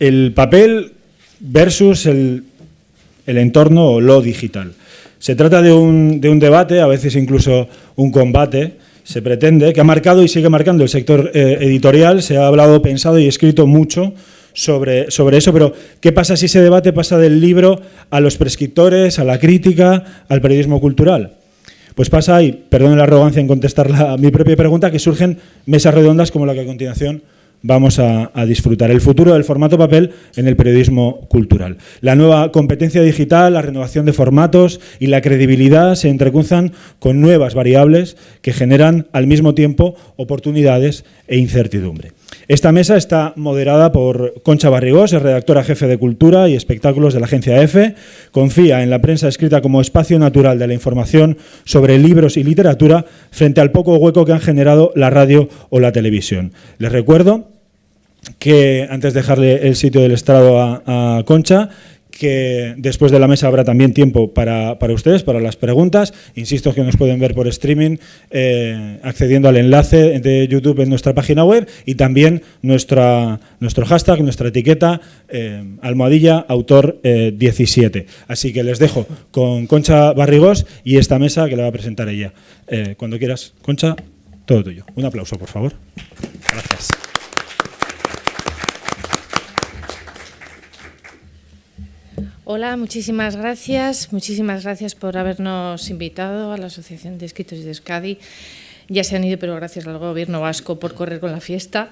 el papel versus el entorno o lo digital. Se trata de un debate, a veces incluso un combate, se pretende, que ha marcado y sigue marcando el sector editorial. Se ha hablado, pensado y escrito mucho sobre eso, pero ¿qué pasa si ese debate pasa del libro a los prescriptores, a la crítica, al periodismo cultural? Pues pasa, y perdone la arrogancia en contestar a mi propia pregunta, que surgen mesas redondas como la que a continuación vamos a disfrutar. El futuro del formato papel en el periodismo cultural. La nueva competencia digital, la renovación de formatos y la credibilidad se entrecruzan con nuevas variables que generan al mismo tiempo oportunidades e incertidumbre. Esta mesa está moderada por Concha Barrigós, es redactora jefe de Cultura y Espectáculos de la agencia EFE. Confía en la prensa escrita como espacio natural de la información sobre libros y literatura frente al poco hueco que han generado la radio o la televisión. Les recuerdo que, antes de dejarle el sitio del estrado a Concha, que después de la mesa habrá también tiempo para ustedes, para las preguntas. Insisto que nos pueden ver por streaming accediendo al enlace de YouTube en nuestra página web y también nuestro hashtag, nuestra etiqueta, @autor17. Así que les dejo con Concha Barrigós y esta mesa que le va a presentar ella. Cuando quieras, Concha, todo tuyo. Un aplauso, por favor. Gracias. Hola, muchísimas gracias por habernos invitado a la Asociación de Escritores de Euskadi. Ya se han ido, pero gracias al Gobierno vasco por correr con la fiesta.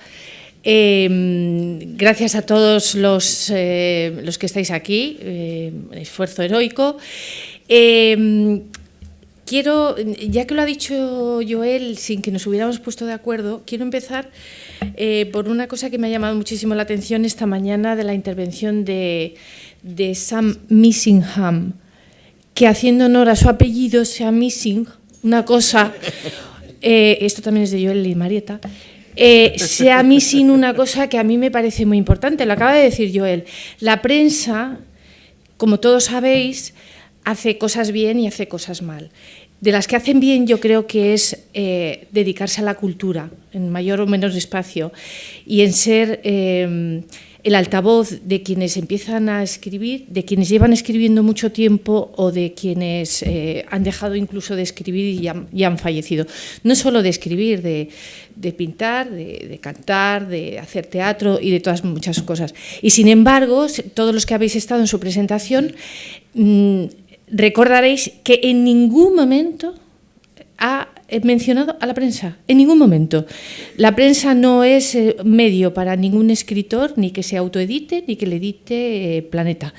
Gracias a todos los que estáis aquí, esfuerzo heroico. Quiero, ya que lo ha dicho Joel, sin que nos hubiéramos puesto de acuerdo, quiero empezar por una cosa que me ha llamado muchísimo la atención esta mañana de la intervención de Sam Missingham, que haciendo honor a su apellido, sea Missing, una cosa, esto también es de Joel y Marieta, sea Missing una cosa que a mí me parece muy importante. Lo acaba de decir Joel. La prensa, como todos sabéis, hace cosas bien y hace cosas mal. De las que hacen bien yo creo que es dedicarse a la cultura, en mayor o menor espacio, y en ser el altavoz de quienes empiezan a escribir, de quienes llevan escribiendo mucho tiempo o de quienes han dejado incluso de escribir y han fallecido. No solo de escribir, de pintar, de cantar, de hacer teatro y de todas muchas cosas. Y sin embargo, todos los que habéis estado en su presentación, recordaréis que en ningún momento ha mencionado a la prensa, en ningún momento. La prensa no es medio para ningún escritor, ni que se autoedite, ni que le edite Planeta.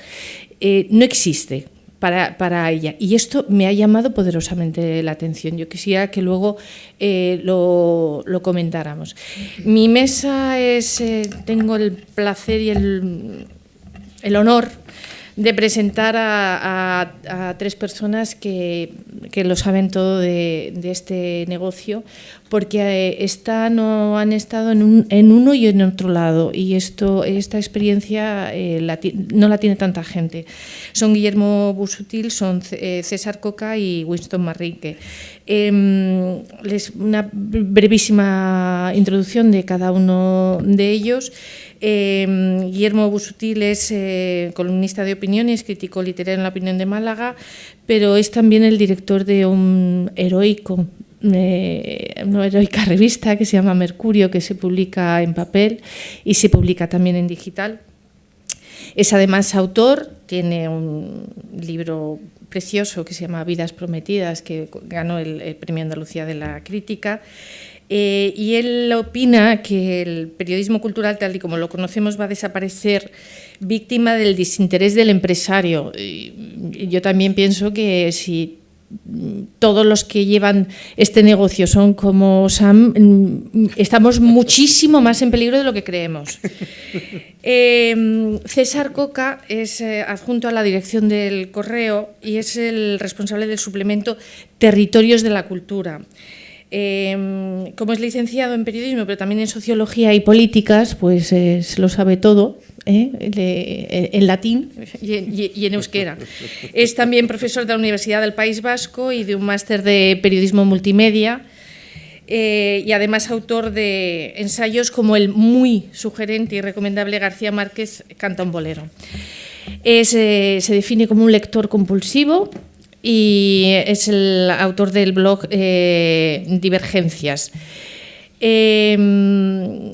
No existe para ella. Y esto me ha llamado poderosamente la atención. Yo quisiera que luego lo comentáramos. Mi mesa es, tengo el placer y el honor de presentar a tres personas que lo saben todo de este negocio, porque han estado en uno y en otro lado, y esta experiencia no la tiene tanta gente. Son Guillermo Busuttil, son César Coca y Winston Manrique. Una brevísima introducción de cada uno de ellos. Guillermo Busuttil es columnista de opiniones, crítico literario en La Opinión de Málaga, pero es también el director de una heroica revista que se llama Mercurio, que se publica en papel y se publica también en digital. Es además autor, tiene un libro precioso que se llama Vidas Prometidas, que ganó el Premio Andalucía de la Crítica. Y él opina que el periodismo cultural, tal y como lo conocemos, va a desaparecer víctima del desinterés del empresario. Y yo también pienso que si todos los que llevan este negocio son como Sam, estamos muchísimo más en peligro de lo que creemos. César Coca es adjunto a la dirección del Correo y es el responsable del suplemento Territorios de la Cultura. Como es licenciado en periodismo, pero también en sociología y políticas, pues se lo sabe todo, en latín y en euskera. Es también profesor de la Universidad del País Vasco y de un máster de periodismo multimedia. y además autor de ensayos como el muy sugerente y recomendable García Márquez canta un bolero. Se define como un lector compulsivo y es el autor del blog Divergencias. Con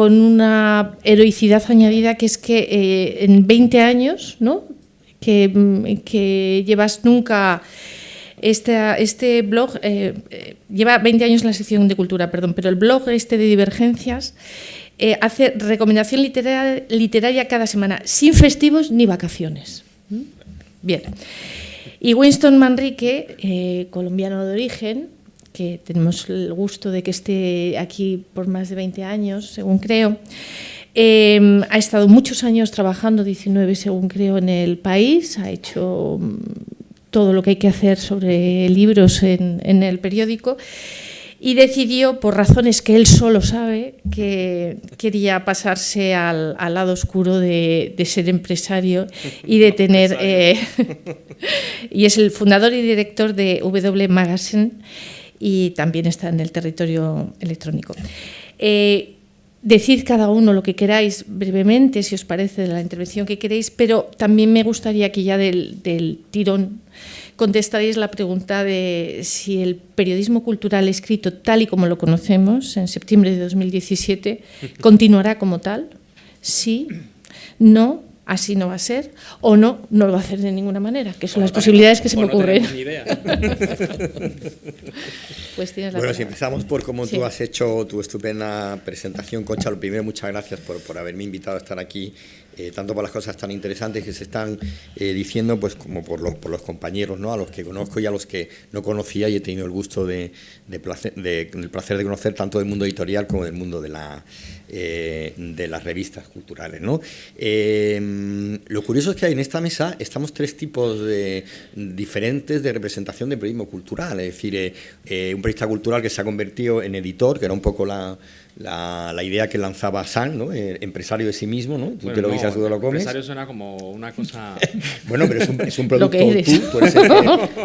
una heroicidad añadida, que es que en 20 años, ¿no?, que llevas nunca... Este blog lleva 20 años en la sección de cultura, perdón, pero el blog de Divergencias hace recomendación literaria cada semana, sin festivos ni vacaciones. Bien. Y Winston Manrique, colombiano de origen, que tenemos el gusto de que esté aquí por más de 20 años, según creo, ha estado muchos años trabajando, 19 según creo, en el país, ha hecho todo lo que hay que hacer sobre libros en el periódico y decidió, por razones que él solo sabe, que quería pasarse al lado oscuro de ser empresario y de tener... y es el fundador y director de W Magazine y también está en el territorio electrónico. Decid cada uno lo que queráis brevemente, si os parece, de la intervención que queréis, pero también me gustaría que ya del tirón contestaréis la pregunta de si el periodismo cultural escrito tal y como lo conocemos en septiembre de 2017 continuará como tal, sí, no, así no va a ser, o no lo va a hacer de ninguna manera, que son las posibilidades que se me ocurren. Pues tienes la bueno, palabra. si empezamos por cómo tú has hecho tu estupenda presentación, Concha, lo primero, muchas gracias por haberme invitado a estar aquí, tanto por las cosas tan interesantes que se están diciendo, pues como por los compañeros, ¿no?, a los que conozco y a los que no conocía, y he tenido el gusto el placer de conocer tanto del mundo editorial como del mundo de las revistas culturales, ¿no? Lo curioso es que en esta mesa estamos tres tipos diferentes de representación de periodismo cultural, es decir, un periodista cultural que se ha convertido en editor, que era un poco la idea que lanzaba San, ¿no?, empresario de sí mismo, ¿no? Tú bueno, te lo guisas, tú te lo comes. Empresario suena como una cosa... Bueno, pero es un producto, tú eres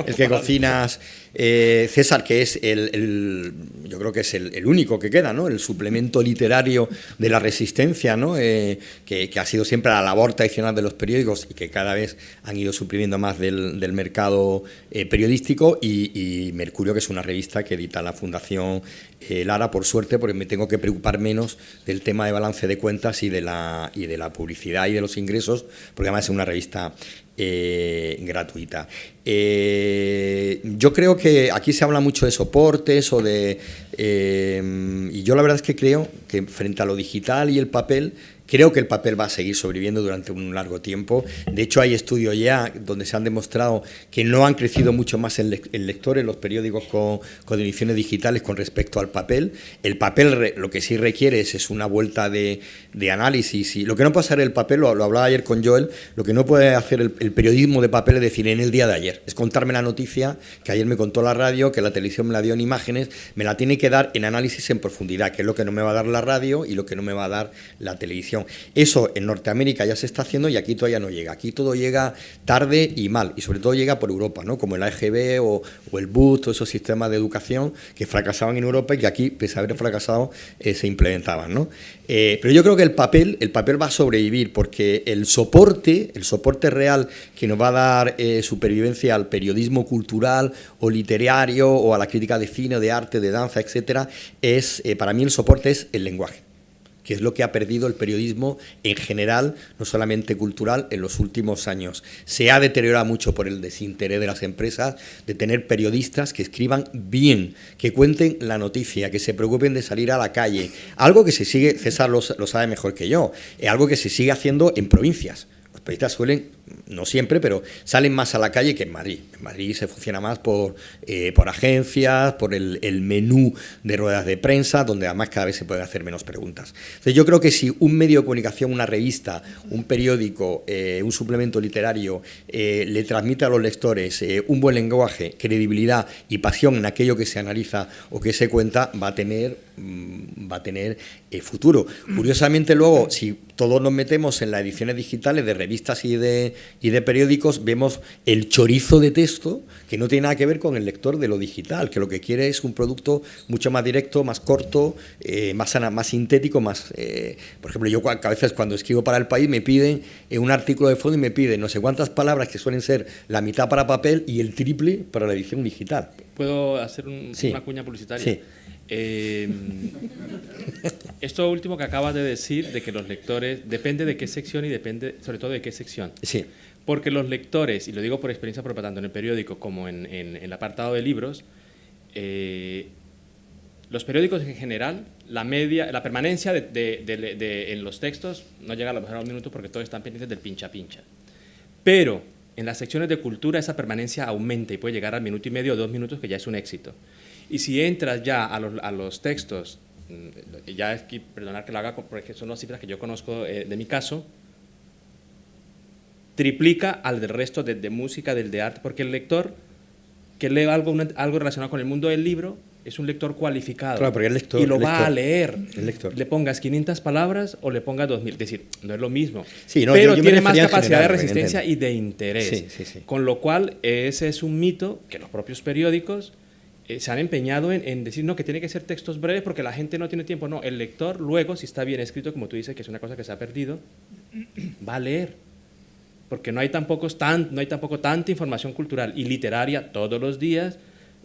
el que cocinas. César, que es yo creo que es el único que queda, ¿no?, el suplemento literario de la resistencia, ¿no?, que ha sido siempre la labor tradicional de los periódicos y que cada vez han ido suprimiendo más del mercado periodístico, y Mercurio, que es una revista que edita la Fundación Lara, por suerte, porque me tengo que preocupar menos del tema de balance de cuentas y de la publicidad y de los ingresos, porque además es una revista gratuita. Yo creo que aquí se habla mucho de soportes y yo la verdad es que creo que frente a lo digital y el papel, creo que el papel va a seguir sobreviviendo durante un largo tiempo. De hecho, hay estudios ya donde se han demostrado que no han crecido mucho más el lector en los periódicos con ediciones digitales con respecto al papel. El papel lo que sí requiere es una vuelta de análisis. Y lo que no puede hacer el papel, lo hablaba ayer con Joel, lo que no puede hacer el periodismo de papel es decir en el día de ayer. Es contarme la noticia que ayer me contó la radio, que la televisión me la dio en imágenes, me la tiene que dar en análisis en profundidad, que es lo que no me va a dar la radio y lo que no me va a dar la televisión. Eso en Norteamérica ya se está haciendo y aquí todavía no llega. Aquí todo llega tarde y mal, y sobre todo llega por Europa, ¿no?, como el AEGB o el BUS, todos esos sistemas de educación que fracasaban en Europa y que aquí, pese a haber fracasado, se implementaban, ¿no? Pero yo creo que el papel va a sobrevivir, porque el soporte real que nos va a dar supervivencia al periodismo cultural o literario o a la crítica de cine, de arte, de danza, etcétera, para mí el soporte es el lenguaje, que es lo que ha perdido el periodismo en general, no solamente cultural, en los últimos años. Se ha deteriorado mucho por el desinterés de las empresas de tener periodistas que escriban bien, que cuenten la noticia, que se preocupen de salir a la calle. Algo que se sigue, César lo sabe mejor que yo, algo que se sigue haciendo en provincias. Los periodistas suelen, no siempre, pero salen más a la calle que en Madrid. En Madrid se funciona más por agencias, por el menú de ruedas de prensa, donde además cada vez se pueden hacer menos preguntas. Entonces yo creo que si un medio de comunicación, una revista, un periódico, un suplemento literario le transmite a los lectores un buen lenguaje, credibilidad y pasión en aquello que se analiza o que se cuenta, va a tener futuro. Curiosamente luego, si todos nos metemos en las ediciones digitales de revistas y de de periódicos, vemos el chorizo de texto que no tiene nada que ver con el lector de lo digital, que lo que quiere es un producto mucho más directo, más corto, más sintético, más... por ejemplo, yo a veces cuando escribo para El País me piden un artículo de fondo y me piden no sé cuántas palabras que suelen ser la mitad para papel y el triple para la edición digital. ¿Puedo hacer Sí. una cuña publicitaria? Sí. Esto último que acabas de decir, de que los lectores, depende de qué sección y depende sobre todo de qué sección. Sí. Porque los lectores, y lo digo por experiencia propia, tanto en el periódico como en el apartado de libros, los periódicos en general, la permanencia en los textos no llega a lo mejor a un minuto porque todos están pendientes del pincha-pincha. Pero en las secciones de cultura esa permanencia aumenta y puede llegar al minuto y medio o 2 minutos, que ya es un éxito. Y si entras ya a los textos, ya es que, perdonad que lo haga porque son las cifras que yo conozco de mi caso, triplica al del resto de música, del de arte, porque el lector que lee algo relacionado con el mundo del libro es un lector cualificado. Claro, porque el lector, y lo va a leer. El lector. Le pongas 500 palabras o le pongas 2000. Es decir, no es lo mismo. Sí, no, pero yo me tiene más refería en capacidad general, de resistencia evidentemente. y de interés. Sí. Con lo cual, ese es un mito que los propios periódicos se han empeñado en decir no, que tiene que ser textos breves porque la gente no tiene tiempo. No, el lector luego, si está bien escrito, como tú dices, que es una cosa que se ha perdido, va a leer. Porque no hay tampoco tanta información cultural y literaria todos los días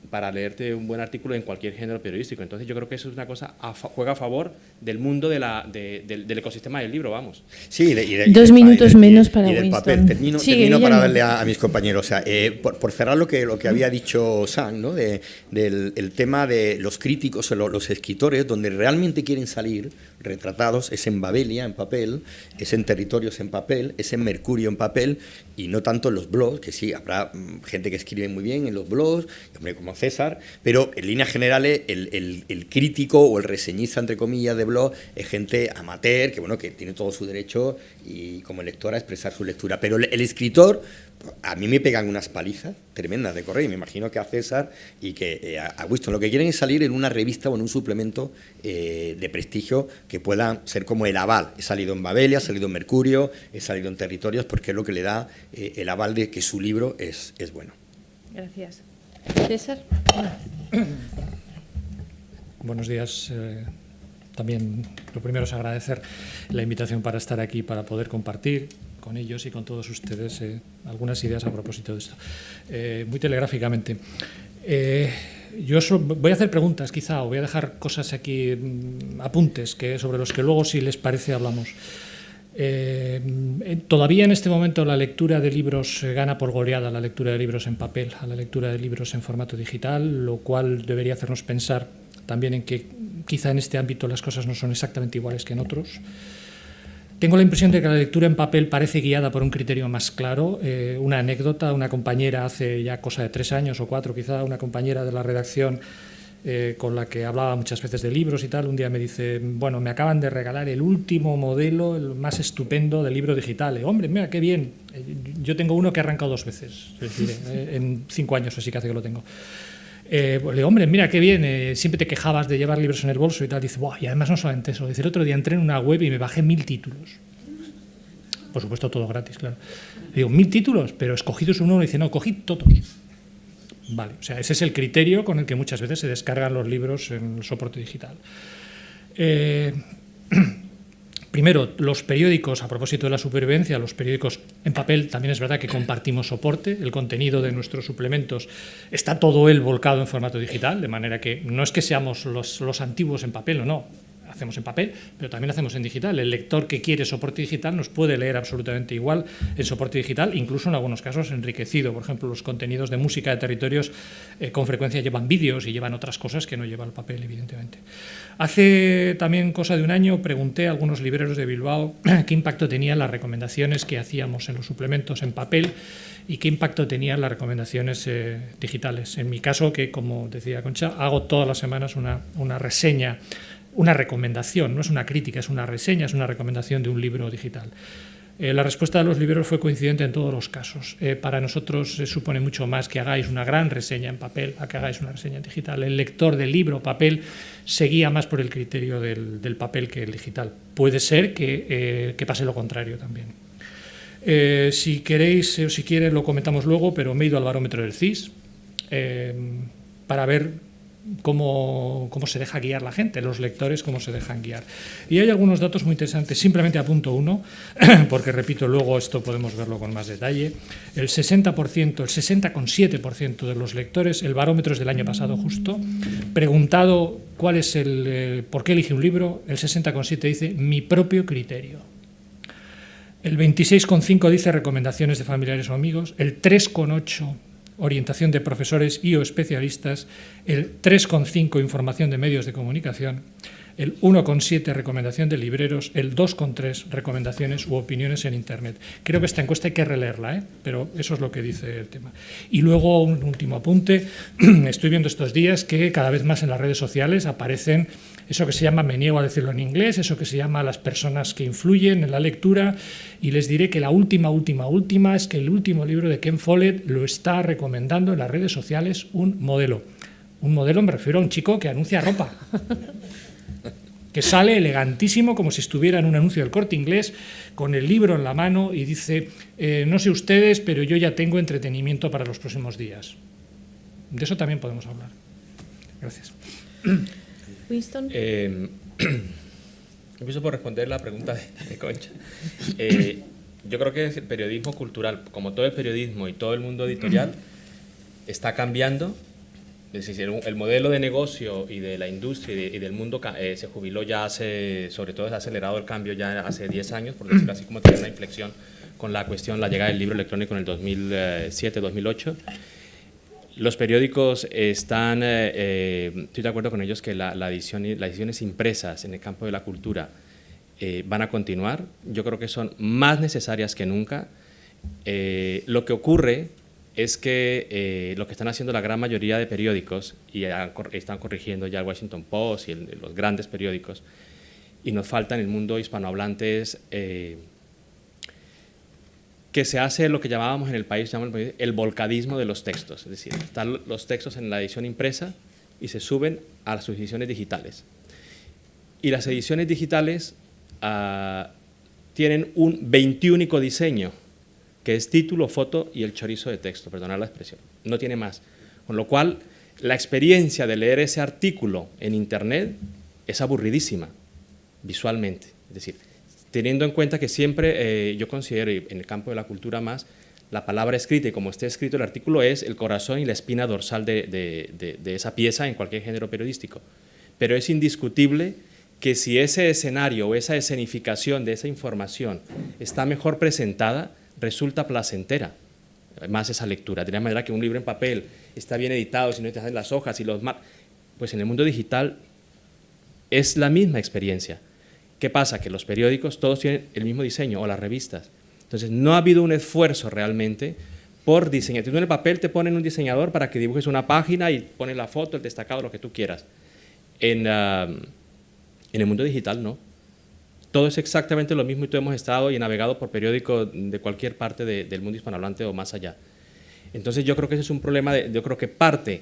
para leerte un buen artículo en cualquier género periodístico. Entonces yo creo que eso es una cosa, juega a favor del mundo del ecosistema del libro, vamos. Sí, 2 minutos menos para y del Winston. papel. Termino Guillermo. para darle a mis compañeros. O sea, por cerrar lo que había dicho Sam, ¿no? del tema de los críticos, los escritores, donde realmente quieren salir retratados, es en Babelia, en papel, es en Territorios, en papel, es en Mercurio, en papel, y no tanto en los blogs, que sí, habrá gente que escribe muy bien en los blogs, hombre, como César, pero en líneas generales el crítico o el reseñista, entre comillas, de blog es gente amateur, que tiene todo su derecho y como lector a expresar su lectura. Pero el escritor, a mí me pegan unas palizas tremendas de correo, y me imagino que a César y que a Winston lo que quieren es salir en una revista o en un suplemento de prestigio que pueda ser como el aval. He salido en Babelia, he salido en Mercurio, he salido en Territorios, porque es lo que le da el aval de que su libro es bueno. Gracias. César. Buenos días. También lo primero es agradecer la invitación para estar aquí, para poder compartir con ellos y con todos ustedes algunas ideas a propósito de esto. Muy telegráficamente. Yo voy a hacer preguntas quizá, o voy a dejar cosas aquí, apuntes, sobre los que luego, si les parece, hablamos. Todavía en este momento la lectura de libros gana por goleada la lectura de libros en papel a la lectura de libros en formato digital, lo cual debería hacernos pensar también en que quizá en este ámbito las cosas no son exactamente iguales que en otros. Tengo la impresión de que la lectura en papel parece guiada por un criterio más claro. Una anécdota, una compañera hace ya cosa de 3 años o 4 quizá, una compañera de la redacción con la que hablaba muchas veces de libros y tal, un día me dice, bueno, me acaban de regalar el último modelo, el más estupendo de libro digital. Hombre, mira, qué bien. Yo tengo uno que he arrancado 2 veces, es decir, en 5 años así que hace que lo tengo. Le digo, hombre, mira, qué bien, siempre te quejabas de llevar libros en el bolso y tal. Dice, y además no solamente eso. Dice, el otro día entré en una web y me bajé 1000 títulos. Por supuesto, todo gratis, claro. Le digo, 1000 títulos, pero escogidos uno. Dice, no, cogí todos. Vale, o sea, ese es el criterio con el que muchas veces se descargan los libros en el soporte digital. Primero, los periódicos, a propósito de la supervivencia, los periódicos en papel, también es verdad que compartimos soporte, el contenido de nuestros suplementos está todo él volcado en formato digital, de manera que no es que seamos los antiguos en papel o no, hacemos en papel, pero también hacemos en digital. El lector que quiere soporte digital nos puede leer absolutamente igual en soporte digital, incluso en algunos casos enriquecido. Por ejemplo, los contenidos de música de Territorios con frecuencia llevan vídeos y llevan otras cosas que no lleva el papel, evidentemente. Hace también cosa de un año pregunté a algunos libreros de Bilbao qué impacto tenían las recomendaciones que hacíamos en los suplementos en papel y qué impacto tenían las recomendaciones digitales. En mi caso, que como decía Concha, hago todas las semanas una reseña, una recomendación, no es una crítica, es una reseña, es una recomendación de un libro digital. La respuesta de los libreros fue coincidente en todos los casos. Para nosotros supone mucho más que hagáis una gran reseña en papel a que hagáis una reseña en digital. El lector del libro papel se guía más por el criterio del papel que el digital. Puede ser que pase lo contrario también. Si queréis o si quieren lo comentamos luego, pero me he ido al barómetro del CIS para ver cómo se deja guiar la gente, los lectores, cómo se dejan guiar. Y hay algunos datos muy interesantes, simplemente apunto uno, porque repito, luego esto podemos verlo con más detalle. El 60%, el 60,7% de los lectores, el barómetro es del año pasado justo, preguntado cuál es por qué elige un libro, el 60,7% dice mi propio criterio. El 26,5% dice recomendaciones de familiares o amigos, el 3,8% orientación de profesores y o especialistas, el 3,5% información de medios de comunicación, el 1,7% recomendación de libreros, el 2,3% recomendaciones u opiniones en Internet. Creo que esta encuesta hay que releerla, pero eso es lo que dice el tema. Y luego un último apunte, estoy viendo estos días que cada vez más en las redes sociales aparecen eso que se llama, me niego a decirlo en inglés, eso que se llama las personas que influyen en la lectura, y les diré que la última es que el último libro de Ken Follett lo está recomendando en las redes sociales un modelo. Un modelo me refiero a un chico que anuncia ropa, que sale elegantísimo como si estuviera en un anuncio del Corte Inglés, con el libro en la mano y dice, no sé ustedes, pero yo ya tengo entretenimiento para los próximos días. De eso también podemos hablar. Gracias. Winston. Empiezo por responder la pregunta de Concha. Yo creo que el periodismo cultural, como todo el periodismo y todo el mundo editorial, está cambiando. Es decir, el modelo de negocio y de la industria y del mundo se jubiló ya sobre todo se ha acelerado el cambio ya hace 10 años, por decirlo así, como tiene una inflexión con la llegada del libro electrónico en el 2007-2008. Los periódicos están, estoy de acuerdo con ellos que las ediciones impresas en el campo de la cultura van a continuar. Yo creo que son más necesarias que nunca. Lo que ocurre es que lo que están haciendo la gran mayoría de periódicos, y están corrigiendo ya el Washington Post y los grandes periódicos, y nos falta en el mundo hispanohablante es que se hace lo que llamábamos en el país el volcadismo de los textos, es decir, están los textos en la edición impresa y se suben a las ediciones digitales. Y las ediciones digitales tienen un 21 diseño, que es título, foto y el chorizo de texto, perdonad la expresión, no tiene más. Con lo cual, la experiencia de leer ese artículo en Internet es aburridísima, visualmente, es decir, teniendo en cuenta que siempre yo considero, en el campo de la cultura más, la palabra escrita y como esté escrito el artículo es el corazón y la espina dorsal de esa pieza en cualquier género periodístico. Pero es indiscutible que si ese escenario o esa escenificación de esa información está mejor presentada, resulta placentera más esa lectura. De la manera que un libro en papel está bien editado, si no te hacen las hojas y pues en el mundo digital es la misma experiencia. ¿Qué pasa? Que los periódicos todos tienen el mismo diseño, o las revistas. Entonces, no ha habido un esfuerzo realmente por diseñar. Tú en el papel te ponen un diseñador para que dibujes una página y pones la foto, el destacado, lo que tú quieras. En el mundo digital, no. Todo es exactamente lo mismo y todos hemos estado y navegado por periódicos de cualquier parte del mundo hispanohablante o más allá. Entonces, yo creo que ese es un problema, yo creo que parte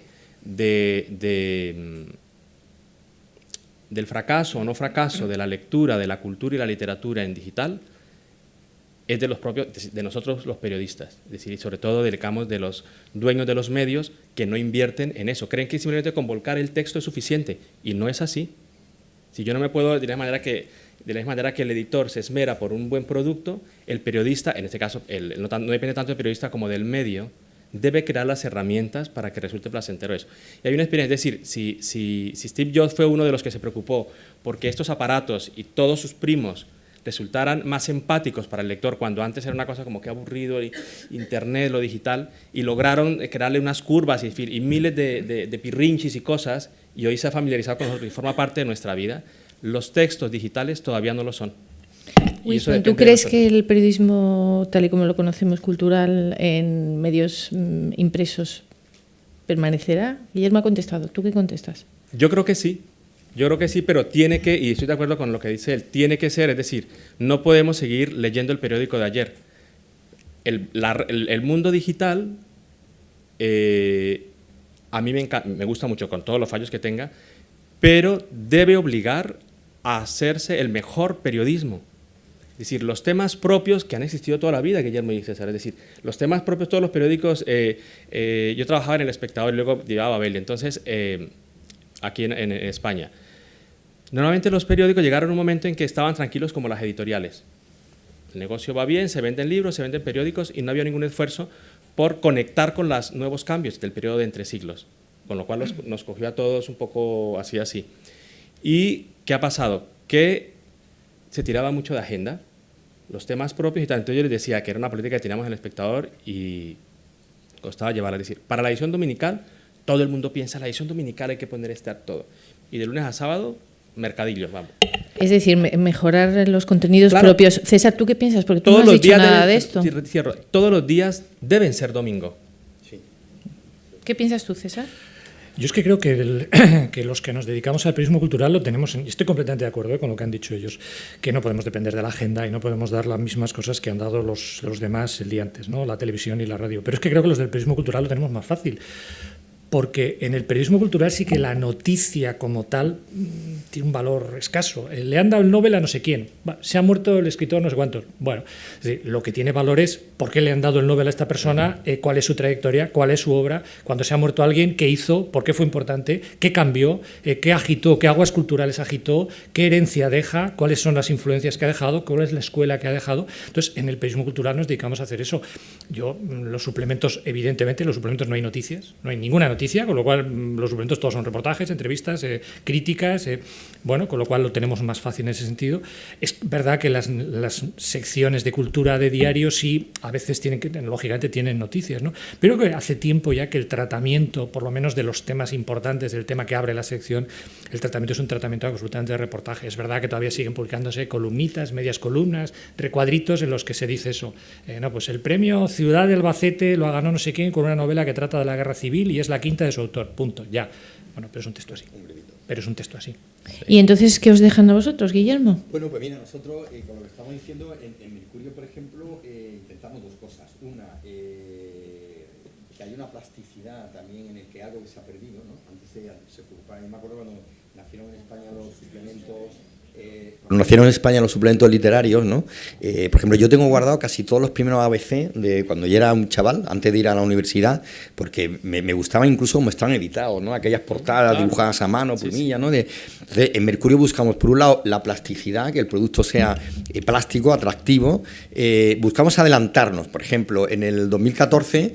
del fracaso o no fracaso de la lectura, de la cultura y la literatura en digital es de nosotros los periodistas, es decir, sobre todo digamos de los dueños de los medios que no invierten en eso, creen que simplemente con volcar el texto es suficiente y no es así. Si yo no me puedo, de la misma manera que el editor se esmera por un buen producto, el periodista, en este caso no depende tanto del periodista como del medio, debe crear las herramientas para que resulte placentero eso. Y hay una experiencia, es decir, si Steve Jobs fue uno de los que se preocupó porque estos aparatos y todos sus primos resultaran más empáticos para el lector, cuando antes era una cosa como que aburrido, Internet, lo digital, y lograron crearle unas curvas y miles de pirrinchis y cosas, y hoy se ha familiarizado con nosotros y forma parte de nuestra vida, los textos digitales todavía no lo son. Winston, ¿tú crees que el periodismo, tal y como lo conocemos, cultural, en medios impresos, permanecerá? Guillermo ha contestado. ¿Tú qué contestas? Yo creo que sí, pero tiene que, y estoy de acuerdo con lo que dice él, tiene que ser, es decir, no podemos seguir leyendo el periódico de ayer. El mundo digital, a mí me gusta mucho, con todos los fallos que tenga, pero debe obligar a hacerse el mejor periodismo. Es decir, los temas propios que han existido toda la vida, Guillermo y César, es decir, los temas propios, todos los periódicos, yo trabajaba en El Espectador y luego llegaba a Babel, entonces, aquí en España. Normalmente los periódicos llegaron a un momento en que estaban tranquilos como las editoriales. El negocio va bien, se venden libros, se venden periódicos y no había ningún esfuerzo por conectar con los nuevos cambios del periodo de entre siglos, con lo cual nos cogió a todos un poco así. ¿Y qué ha pasado? Que se tiraba mucho de agenda, los temas propios y tal. Entonces yo les decía que era una política que teníamos en El Espectador y costaba llevarla. Es decir, para la edición dominical, todo el mundo piensa, la edición dominical hay que poner todo. Y de lunes a sábado, mercadillos, vamos. Es decir, mejorar los contenidos Claro. propios. César, ¿tú qué piensas? Porque tú no has dicho nada de esto. Cierro, todos los días deben ser domingo. ¿Qué piensas tú, César? Yo es que creo que, que los que nos dedicamos al periodismo cultural lo tenemos, y estoy completamente de acuerdo con lo que han dicho ellos, que no podemos depender de la agenda y no podemos dar las mismas cosas que han dado los demás el día antes, ¿no? La televisión y la radio. Pero es que creo que los del periodismo cultural lo tenemos más fácil. Porque en el periodismo cultural sí que la noticia como tal tiene un valor escaso. Le han dado el Nobel a no sé quién. Se ha muerto el escritor no sé cuántos. Bueno, es decir, lo que tiene valor es por qué le han dado el Nobel a esta persona, cuál es su trayectoria, cuál es su obra, cuando se ha muerto alguien, qué hizo, por qué fue importante, qué cambió, qué agitó, qué aguas culturales agitó, qué herencia deja, cuáles son las influencias que ha dejado, cuál es la escuela que ha dejado. Entonces, en el periodismo cultural nos dedicamos a hacer eso. Los suplementos, evidentemente, los suplementos no hay noticias, no hay ninguna noticia, con lo cual los suplementos todos son reportajes, entrevistas, críticas, bueno, con lo cual lo tenemos más fácil en ese sentido. Es verdad que las secciones de cultura de diario sí, a veces lógicamente tienen noticias, ¿no? Pero que hace tiempo ya que el tratamiento, por lo menos de los temas importantes, del tema que abre la sección, el tratamiento es un tratamiento absolutamente de reportaje. Es verdad que todavía siguen publicándose columnitas, medias columnas, recuadritos en los que se dice eso. No, pues el premio Ciudad de Albacete lo ha ganado no sé quién con una novela que trata de la guerra civil y es la quinta de su autor, punto, ya. Bueno, pero es un texto así. Pero es un texto así. ¿Y entonces qué os dejan a vosotros, Guillermo? Bueno, pues mira, nosotros con lo que estamos diciendo, en Mercurio, por ejemplo, intentamos dos cosas. Una, que hay una plasticidad también en el que algo que se ha perdido, ¿no? Antes se preocupaba, yo me acuerdo cuando nacieron en España los suplementos... Nacieron en España los suplementos literarios, ¿no? Por ejemplo, yo tengo guardado casi todos los primeros ABC de cuando yo era un chaval, antes de ir a la universidad, porque me gustaba incluso cómo estaban editados, ¿no? Aquellas portadas dibujadas a mano, plumilla, ¿no? Entonces, en Mercurio buscamos, por un lado, la plasticidad, que el producto sea plástico, atractivo. Buscamos adelantarnos. Por ejemplo, en el 2014,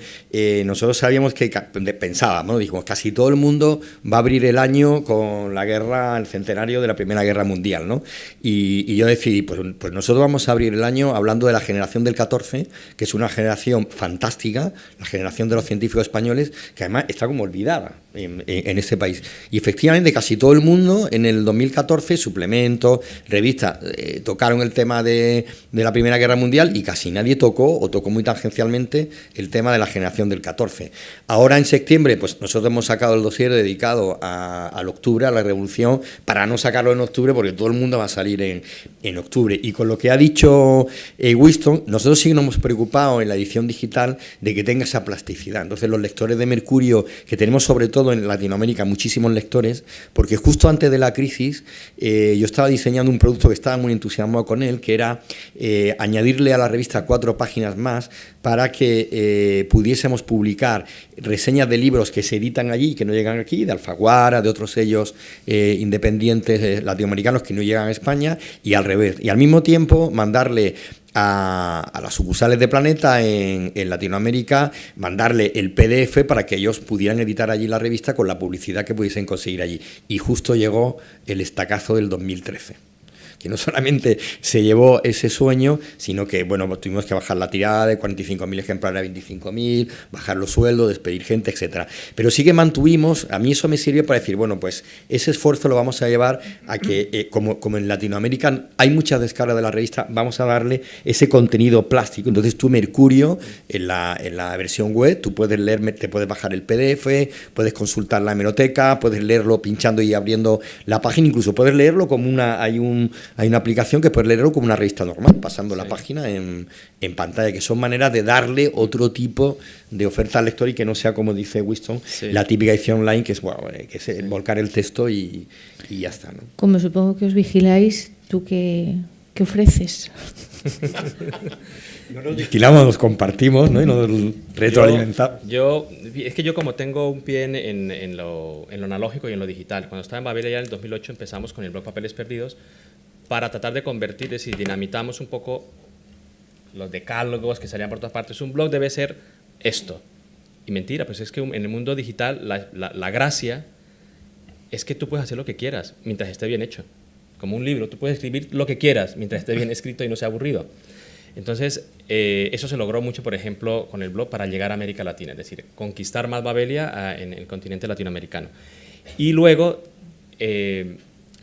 nosotros sabíamos que, pensábamos, ¿no? Dijimos, casi todo el mundo va a abrir el año con la guerra, el centenario de la Primera Guerra Mundial, ¿no? Y yo decidí, pues nosotros vamos a abrir el año hablando de la generación del 14, que es una generación fantástica, la generación de los científicos españoles, que además está como olvidada en este país. Y efectivamente casi todo el mundo en el 2014, suplementos, revistas, tocaron el tema de la Primera Guerra Mundial y casi nadie tocó, o tocó muy tangencialmente, el tema de la generación del 14. Ahora en septiembre, pues nosotros hemos sacado el dossier dedicado al octubre, a la Revolución, para no sacarlo en octubre, porque todo el mundo va a salir en octubre. Y con lo que ha dicho Winston, nosotros sí nos hemos preocupado en la edición digital de que tenga esa plasticidad. Entonces los lectores de Mercurio, que tenemos sobre todo en Latinoamérica muchísimos lectores, porque justo antes de la crisis yo estaba diseñando un producto que estaba muy entusiasmado con él, que era añadirle a la revista 4 páginas más para que pudiésemos publicar reseñas de libros que se editan allí y que no llegan aquí, de Alfaguara, de otros sellos independientes latinoamericanos que no llegan a España, y al revés. Y al mismo tiempo mandarle a las sucursales de Planeta en Latinoamérica, mandarle el PDF para que ellos pudieran editar allí la revista con la publicidad que pudiesen conseguir allí. Y justo llegó el estacazo del 2013. Que no solamente se llevó ese sueño, sino que, bueno, pues tuvimos que bajar la tirada de 45.000 ejemplares a 25.000, bajar los sueldos, despedir gente, etcétera. Pero sí que mantuvimos, a mí eso me sirve para decir, bueno, pues ese esfuerzo lo vamos a llevar a que, como en Latinoamérica hay muchas descargas de la revista, vamos a darle ese contenido plástico. Entonces tú, Mercurio, en la versión web, tú puedes leer, te puedes bajar el PDF, puedes consultar la hemeroteca, puedes leerlo pinchando y abriendo la página, incluso puedes leerlo como hay una aplicación que puedes leerlo como una revista normal, pasando la página en pantalla, que son maneras de darle otro tipo de oferta al lector y que no sea, como dice Winston, la típica edición online, que es, bueno, que es volcar el texto y ya está, ¿no? Como supongo que os vigiláis, ¿tú qué ¿Qué ofreces? No nos vigilamos, nos compartimos, ¿no? Y nos retroalimentamos. Es que yo como tengo un pie en lo analógico y en lo digital, cuando estaba en Babelia ya en el 2008 empezamos con el blog Papeles Perdidos para tratar de convertir, es decir, dinamitamos un poco los decálogos que salían por todas partes. Un blog debe ser esto. Y mentira, pues es que en el mundo digital la gracia es que tú puedes hacer lo que quieras mientras esté bien hecho. Como un libro, tú puedes escribir lo que quieras mientras esté bien escrito y no sea aburrido. Entonces, eso se logró mucho, por ejemplo, con el blog para llegar a América Latina, es decir, conquistar más Babelia en el continente latinoamericano. Y luego,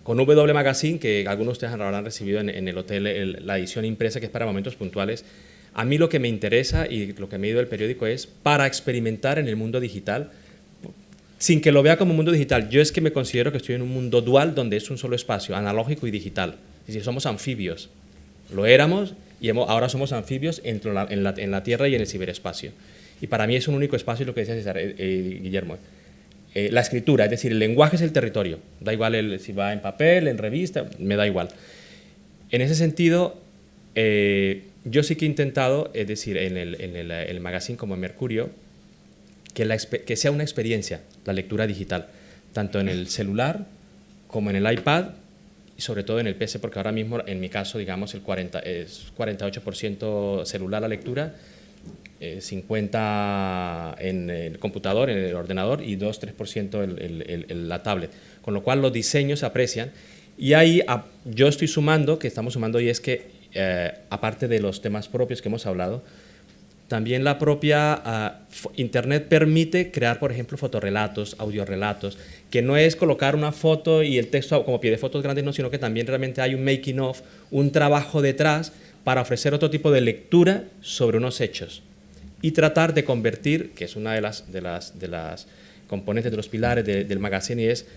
con W Magazine, que algunos de ustedes habrán recibido en el hotel la edición impresa, que es para momentos puntuales, a mí lo que me interesa y lo que me ha ido del periódico es para experimentar en el mundo digital, sin que lo vea como un mundo digital. Yo es que me considero que estoy en un mundo dual donde es un solo espacio, analógico y digital. Es decir, somos anfibios. Lo éramos y ahora somos anfibios en la Tierra y en el ciberespacio. Y para mí es un único espacio, lo que decía César, Guillermo. La escritura, es decir, el lenguaje es el territorio. Da igual si va en papel, en revista, me da igual. En ese sentido, yo sí que he intentado, es decir, en el magazine como en Mercurio, que sea una experiencia la lectura digital, tanto en el celular como en el iPad y sobre todo en el PC, porque ahora mismo, en mi caso, digamos, es 48% celular la lectura, 50% en el computador, en el ordenador y 2-3% la tablet, con lo cual los diseños se aprecian. Y ahí yo estoy sumando, que estamos sumando, y es que aparte de los temas propios que hemos hablado, también la propia Internet permite crear, por ejemplo, fotorrelatos, audiorelatos, que no es colocar una foto y el texto como pie de fotos grandes, no, sino que también realmente hay un making of, un trabajo detrás para ofrecer otro tipo de lectura sobre unos hechos y tratar de convertir, que es una de las componentes, de los pilares del magazine, y es,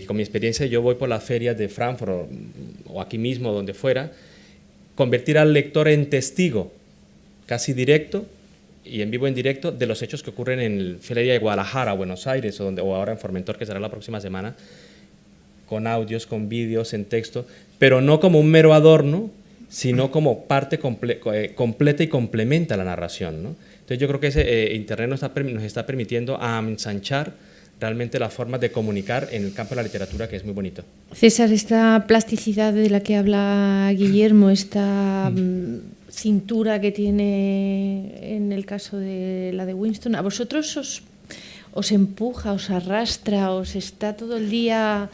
con mi experiencia, yo voy por las ferias de Frankfurt o aquí mismo, donde fuera, convertir al lector en testigo casi directo y en vivo en directo de los hechos que ocurren en el Feria de Guadalajara, Buenos Aires o ahora en Formentor, que será la próxima semana, con audios, con vídeos, en texto, pero no como un mero adorno, sino como parte completa y complementa la narración, ¿no? Entonces yo creo que Internet nos está permitiendo ensanchar realmente las formas de comunicar en el campo de la literatura, que es muy bonito. César, esta plasticidad de la que habla Guillermo, esta cintura que tiene en el caso de la de Winston, ¿a vosotros os empuja, os arrastra, os está todo el día...?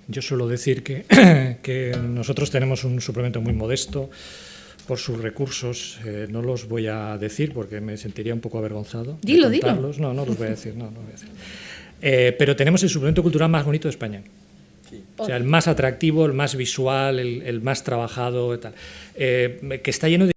Yo suelo decir que nosotros tenemos un suplemento muy modesto por sus recursos. No los voy a decir porque me sentiría un poco avergonzado. Dilo. No los voy a decir. Pero tenemos el suplemento cultural más bonito de España. Sí. O sea, el más atractivo, el más visual, el más trabajado, tal, que está lleno de